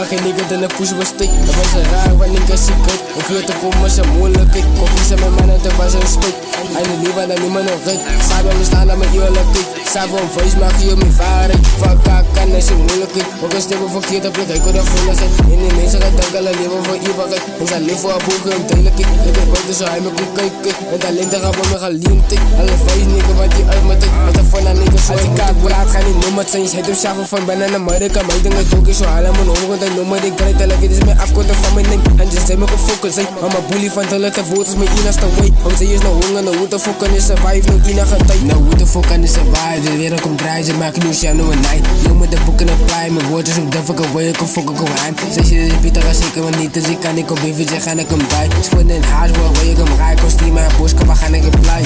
maak geen nigga dan een push was stick. Dat was een raar van nigga secret. Om hier te komen is een moeilijkheid. Koffie zijn mijn mannen, dat was een spik. En de liever dan niemand nog rit. Samen we staan aan mijn eerlijkheid. Samen een voice maak je op mijn vaarheid. Fuck kan is een moeilijkheid. Ook een stemmen verkeerd op plek, ik kon dat voelen zijn. In die mensen gaat denken, alle leven voor eeuwigheid. En zijn leven voor een boeken om duidelijkheid. Ik heb buiten zo hij me kon kijken. En talenten gaan bij me gaan lienten. Alle voice nigga wat die uit me tik. Met een van een nigga zo. Als ik kaak praat, ga niet noemen. Zijn je hem schaffen van bijna naar Amerika. Maar ik denk dat ook is zo halen mijn ogen. Dat noemen ik krijg dat ik is meer afkorten van mijn name. En just zijn me gefocust zijn. Maar mijn bully van de letter woord is mijn ina's te way. Want ze is nou honger, nou hoe te fokken is survive. Nou ina gaat tijd. Nou hoe te fokken is survive. De wereld komt draaien, ze maken nu sham, nou een night. Noem me de boeken en apply. Mijn woordjes op difficult way, ik kan fokken kom aan. Zeg je de Pieter als ik hem niet, dus ik kan niet op even zeggen en ik hem bij. Spoed in huis, waar je hem rijdt, kostuum en bos, kan we gaan ik hem blij.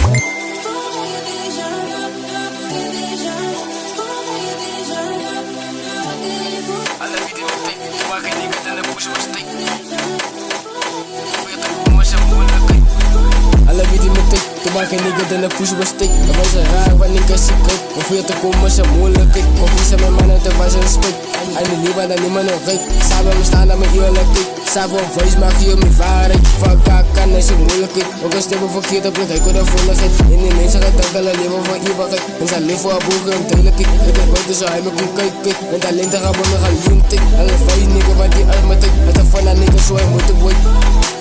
Alle wie die met tik, toen maak een nigga dan een push was stick. Dat was een raar van nigga secret. Om hier te komen is een moeilijkheid. Koffie zijn mijn mannen, dat was een spik. En de liever dan niemand nog rit. Samen we staan aan mijn eerlijkheid. Samen een voice maak je op mijn vaarheid. Fuck kan is een moeilijkheid. Ook een stemmen verkeerd op plek, ik kon dat voelen zijn. In die mensen gaat denken, alle leven voor eeuwigheid. En zijn leven voor een boeken om duidelijkheid. Ik heb buiten zo hij me kon kijken. En talenten gaan bij me gaan lienten. Alle voice nigga wat die uit me tik. Met een van een nigga zo hij moet ik wait.